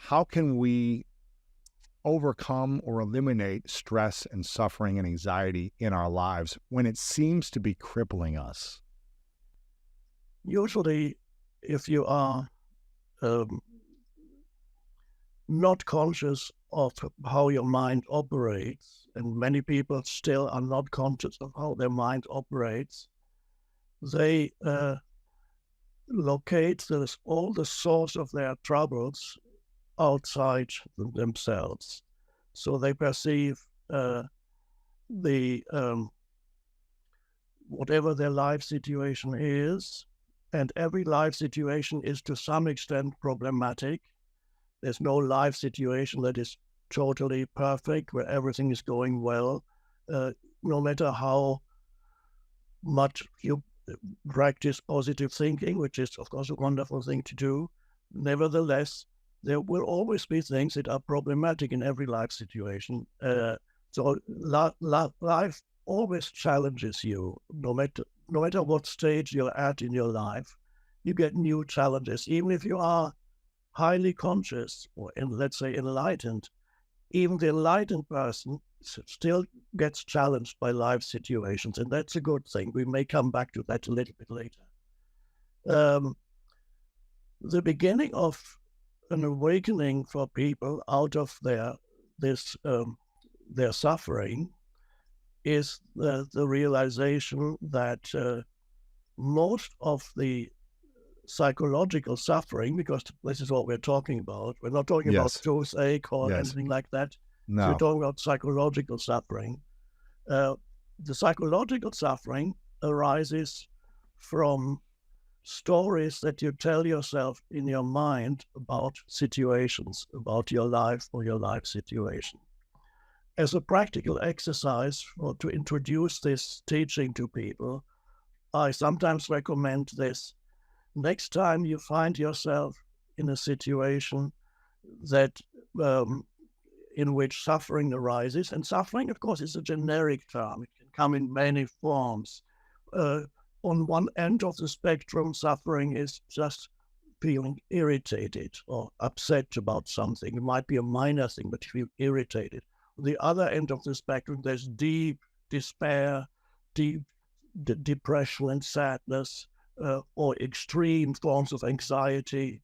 how can we overcome or eliminate stress and suffering and anxiety in our lives when it seems to be crippling us? Usually, if you are um, not conscious of how your mind operates, and many people still are not conscious of how their mind operates, they locate all the source of their troubles outside themselves. So they perceive the whatever their life situation is, and every life situation is to some extent problematic. There's no life situation that is totally perfect, where everything is going well, no matter how much you practice positive thinking, which is, of course, a wonderful thing to do. Nevertheless, there will always be things that are problematic in every life situation. So life always challenges you, no matter what stage you're at in your life. You get new challenges, even if you are highly conscious or, let's say, enlightened. Even the enlightened person still gets challenged by life situations, and that's a good thing. We may come back to that a little bit later. The beginning of an awakening for people out of their suffering is the realization that most of the psychological suffering, because this is what we're talking about. We're not talking about Yes. toothache or Yes. anything like that. So we're No. talking about psychological suffering. The psychological suffering arises from stories that you tell yourself in your mind about situations, about your life or your life situation. As a practical exercise or to introduce this teaching to people, I sometimes recommend this. Next time you find yourself in a situation that in which suffering arises, and suffering, of course, is a generic term. It can come in many forms. On one end of the spectrum, suffering is just feeling irritated or upset about something. It might be a minor thing, but you feel irritated. On the other end of the spectrum, there's deep despair, deep depression and sadness, or extreme forms of anxiety,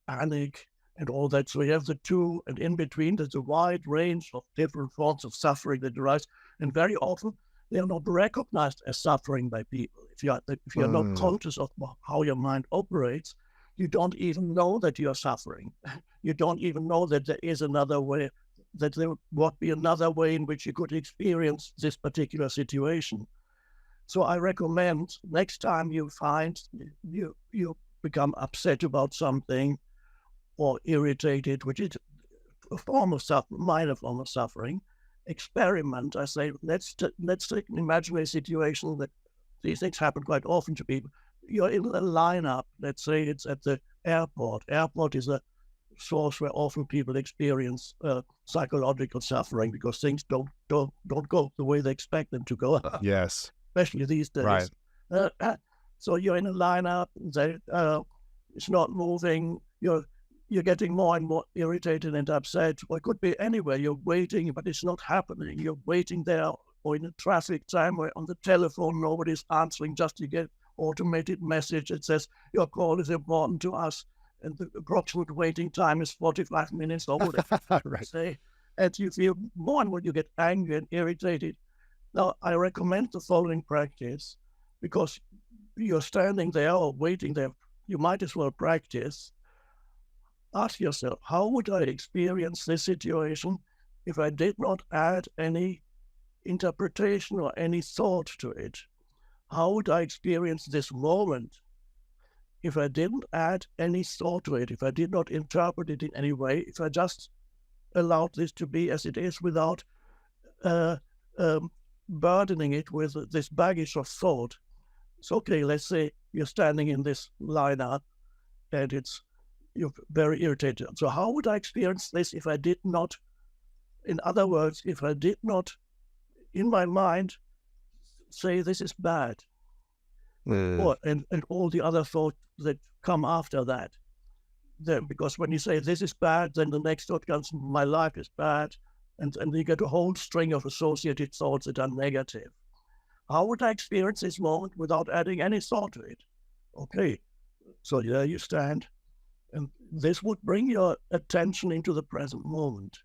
panic, and all that. So we have the two, and in between there's a wide range of different forms of suffering that arise, and very often they are not recognized as suffering by people. If you are not conscious of how your mind operates, you don't even know that you are suffering. You don't even know that there is another way, that there would be another way in which you could experience this particular situation. So I recommend next time you find you become upset about something or irritated, which is a form of minor form of suffering, experiment. I say, let's take an imaginary situation that these things happen quite often to people. You're in a lineup. Let's say it's at the airport. Airport is a source where often people experience psychological suffering because things don't go the way they expect them to go. Yes. Especially these days. Right. So you're in a lineup. It's not moving. You're getting more and more irritated and upset. Or it could be anywhere. You're waiting, but it's not happening. You're waiting there, or in a traffic jam, where on the telephone nobody's answering. Just you get automated message that says your call is important to us, and the approximate waiting time is 45 minutes or whatever. Right. Say, and you feel more and more you get angry and irritated. Now, I recommend the following practice, because you're standing there or waiting there. You might as well practice. Ask yourself, how would I experience this situation if I did not add any interpretation or any thought to it? How would I experience this moment if I didn't add any thought to it, if I did not interpret it in any way, if I just allowed this to be as it is without burdening it with this baggage of thought? So, okay, let's say you're standing in this lineup and you're very irritated. So how would I experience this if I did not, in other words, if I did not, in my mind, say this is bad, and all the other thoughts that come after that? because when you say this is bad, then the next thought comes, my life is bad, and you get a whole string of associated thoughts that are negative. How would I experience this moment without adding any thought to it? Okay, so there you stand, and this would bring your attention into the present moment.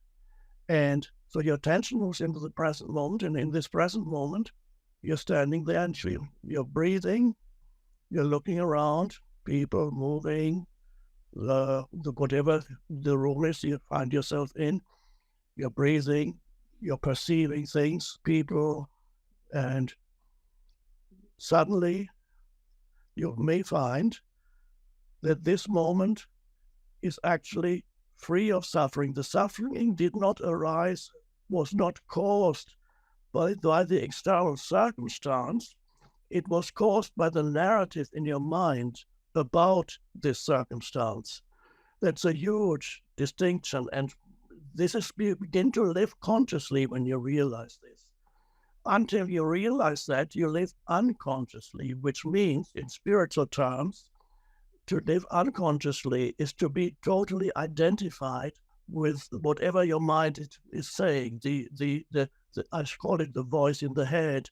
And so your attention moves into the present moment, and in this present moment, you're standing there and you're breathing, you're looking around, people moving, the whatever the room is you find yourself in, you're breathing, you're perceiving things, people, and suddenly you may find that this moment is actually free of suffering. The suffering did not arise, was not caused by the external circumstance. It was caused by the narrative in your mind about this circumstance. That's a huge distinction, and this is you begin to live consciously when you realize this. Until you realize that, you live unconsciously, which means, in spiritual terms, to live unconsciously is to be totally identified with whatever your mind is saying. I call it the voice in the head,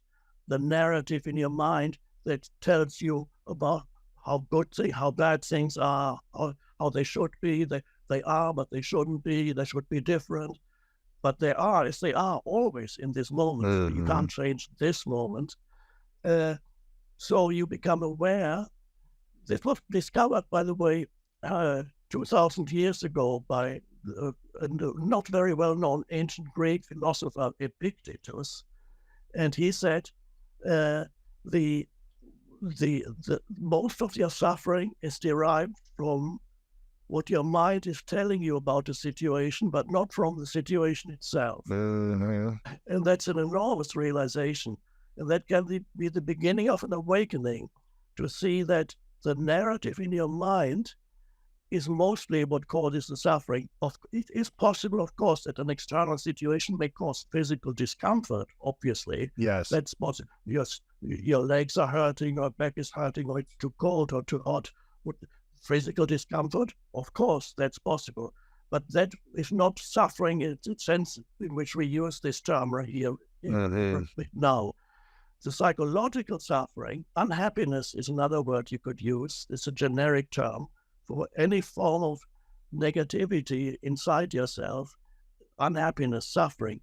the narrative in your mind that tells you about how how bad things are, how they should be. They are, but they shouldn't be. They should be different. But they are, as they are always in this moment. Mm-hmm. You can't change this moment. So you become aware. This was discovered, by the way, 2,000 years ago by a not very well-known ancient Greek philosopher Epictetus, and he said the most of your suffering is derived from what your mind is telling you about the situation, but not from the situation itself. And that's an enormous realization, and that can be the beginning of an awakening to see that the narrative in your mind is mostly what causes the suffering. It is possible, of course, that an external situation may cause physical discomfort, obviously. Yes. That's possible. Your legs are hurting, or back is hurting, or it's too cold or too hot. Physical discomfort, of course, that's possible. But that is not suffering in the sense in which we use this term right here now. The psychological suffering, unhappiness is another word you could use. It's a generic term for any form of negativity inside yourself, unhappiness, suffering.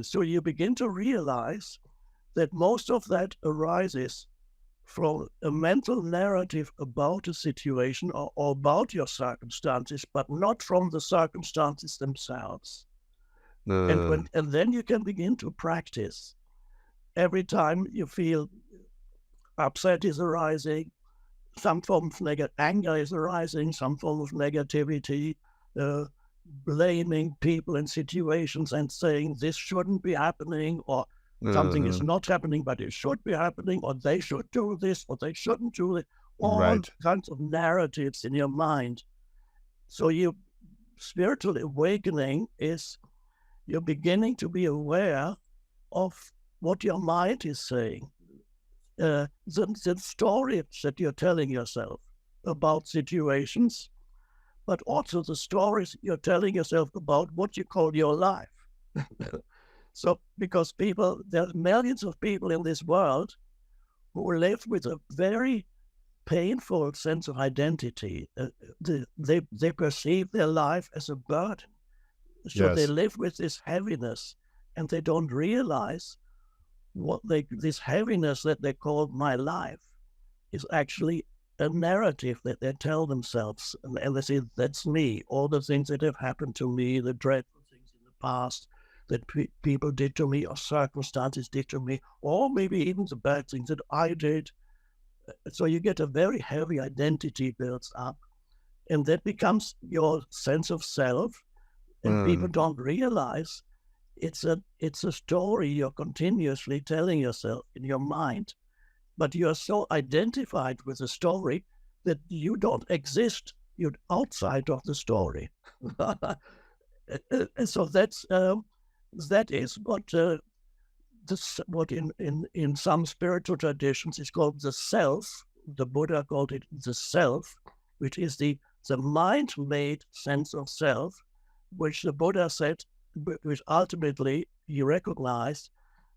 So you begin to realize that most of that arises from a mental narrative about a situation or about your circumstances, but not from the circumstances themselves. And then you can begin to practice. Every time you feel upset is arising, some form of anger is arising, some form of negativity, blaming people and situations and saying this shouldn't be happening, or something is not happening, but it should be happening, or they should do this, or they shouldn't do it. All kinds of narratives in your mind. So spiritual awakening is you're beginning to be aware of what your mind is saying, the stories that you're telling yourself about situations, but also the stories you're telling yourself about what you call your life. So, because there are millions of people in this world who live with a very painful sense of identity. They perceive their life as a burden. So they live with this heaviness, and they don't realize this heaviness that they call my life is actually a narrative that they tell themselves. And they say, that's me. All the things that have happened to me, the dreadful things in the past that people did to me, or circumstances did to me, or maybe even the bad things that I did. So you get a very heavy identity builds up, and that becomes your sense of self. And people don't realize it's a story you're continuously telling yourself in your mind, but you're so identified with the story that you don't exist. You're outside of the story. And so that is what in some spiritual traditions is called the self. The Buddha called it the self, which is the the mind-made sense of self, which the Buddha said, which ultimately he recognized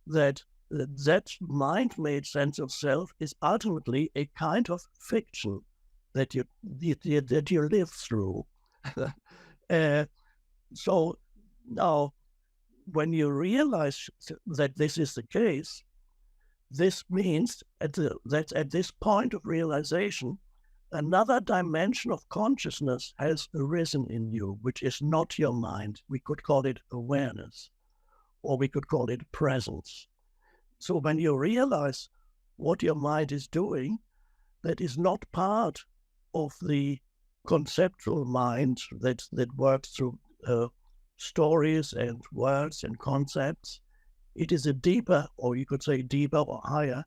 that that mind-made sense of self is ultimately a kind of fiction that you live through. uh, so now, when you realize that this is the case, this means that at this point of realization, another dimension of consciousness has arisen in you, which is not your mind. We could call it awareness, or we could call it presence. So when you realize what your mind is doing, that is not part of the conceptual mind that works through stories and words and concepts. It is a deeper, or you could say deeper or higher,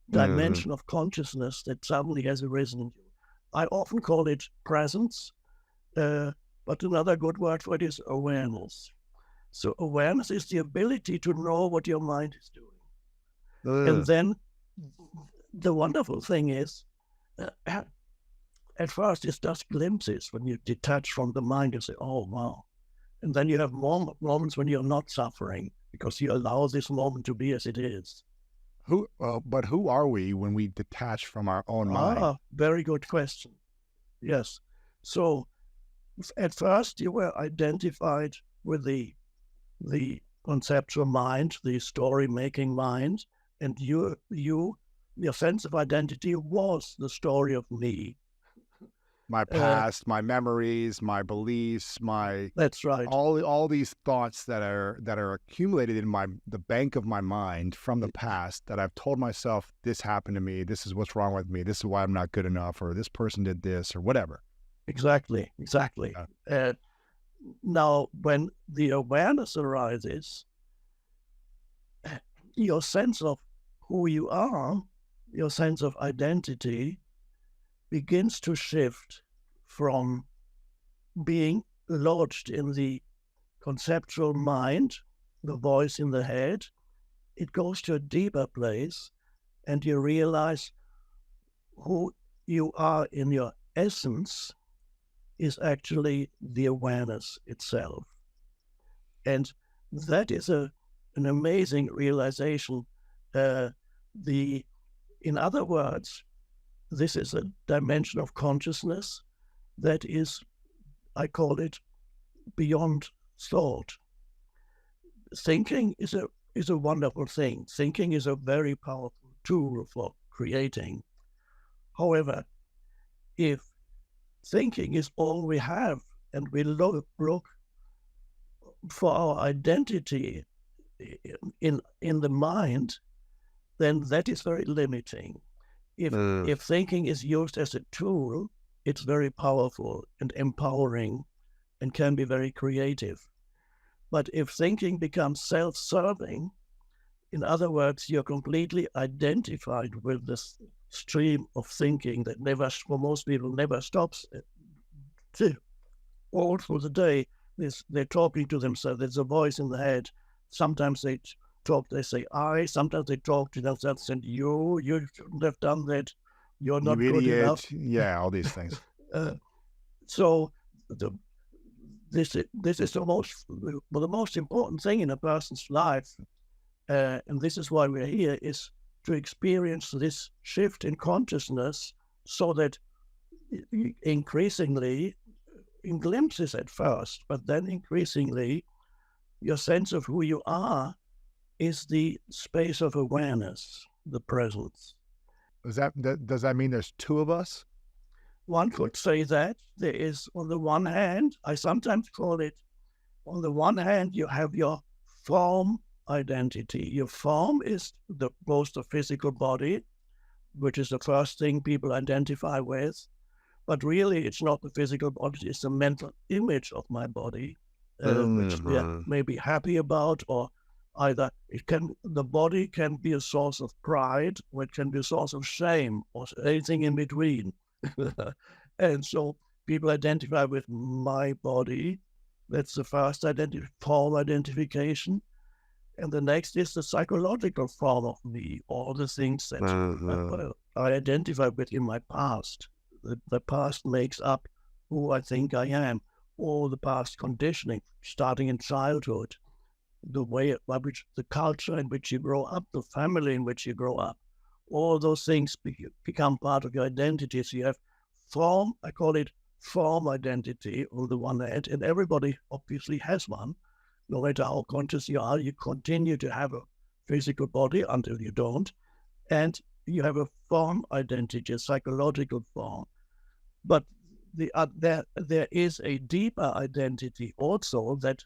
dimension of consciousness that suddenly has arisen in you. I often call it presence, but another good word for it is awareness. So awareness is the ability to know what your mind is doing. And then the wonderful thing is, at first it's just glimpses when you detach from the mind and say, oh, wow. And then you have moments when you're not suffering because you allow this moment to be as it is. But who are we when we detach from our own mind? Very good question. Yes. So at first you were identified with the conceptual mind, the story-making mind, and your sense of identity was the story of me. My past, my memories, my beliefs, that's right. All these thoughts that are accumulated in the bank of my mind from the past that I've told myself, this happened to me, this is what's wrong with me, this is why I'm not good enough, or this person did this, or whatever. Exactly. Now, when the awareness arises, your sense of who you are, your sense of identity, begins to shift from being lodged in the conceptual mind, the voice in the head. It goes to a deeper place, and you realize who you are in your essence is actually the awareness itself. And that is an amazing realization. In other words, this is a dimension of consciousness that is, I call it, beyond thought. Thinking is a wonderful thing. Thinking is a very powerful tool for creating. However, if thinking is all we have and we look for our identity in the mind, then that is very limiting. If thinking is used as a tool, it's very powerful and empowering and can be very creative. But if thinking becomes self-serving, in other words, you're completely identified with this stream of thinking that never, for most people, never stops. All through the day, they're talking to themselves. There's a voice in the head. Sometimes they say I, sometimes they talk to themselves and you shouldn't have done that. You're not you good idiot. enough. Yeah, all these things. So this is the most important thing in a person's life, and this is why we're here, is to experience this shift in consciousness so that increasingly, in glimpses at first, but then increasingly, your sense of who you are is the space of awareness, the presence. Does that mean there's two of us? One could say that there is, on the one hand, I sometimes call it, on the one hand, you have your form identity. Your form is both the physical body, which is the first thing people identify with, but really it's not the physical body, it's the mental image of my body, which we may be happy about, or either the body can be a source of pride, or it can be a source of shame, or anything in between. And so people identify with my body. That's the first form identification. And the next is the psychological form of me, all the things that I identify with in my past. The past makes up who I think I am, or the past conditioning, starting in childhood, the way by which the culture in which you grow up, the family in which you grow up, all those things become part of your identity. So you have form, I call it form identity on the one hand, and everybody obviously has one. No matter how conscious you are, you continue to have a physical body until you don't. And you have a form identity, a psychological form. But there is a deeper identity also that,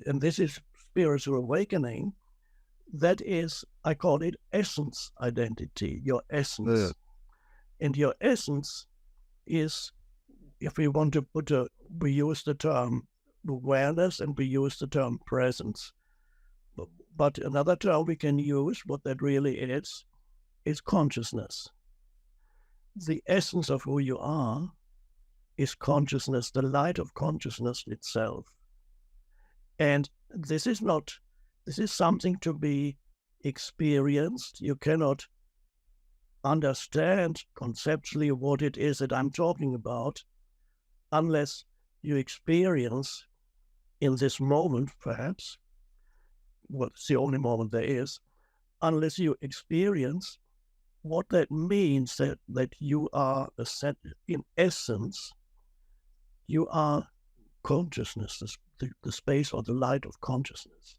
and this is spiritual awakening, that is, I call it essence identity, your essence. Yeah. And your essence is, if we want to we use the term awareness and we use the term presence. But another term we can use, what that really is consciousness. The essence of who you are is consciousness, the light of consciousness itself. And this is something to be experienced. You cannot understand conceptually what it is that I'm talking about unless you experience in this moment, perhaps, well, it's the only moment there is, unless you experience what that means, that you are, in essence, you are consciousness, the space or the light of consciousness.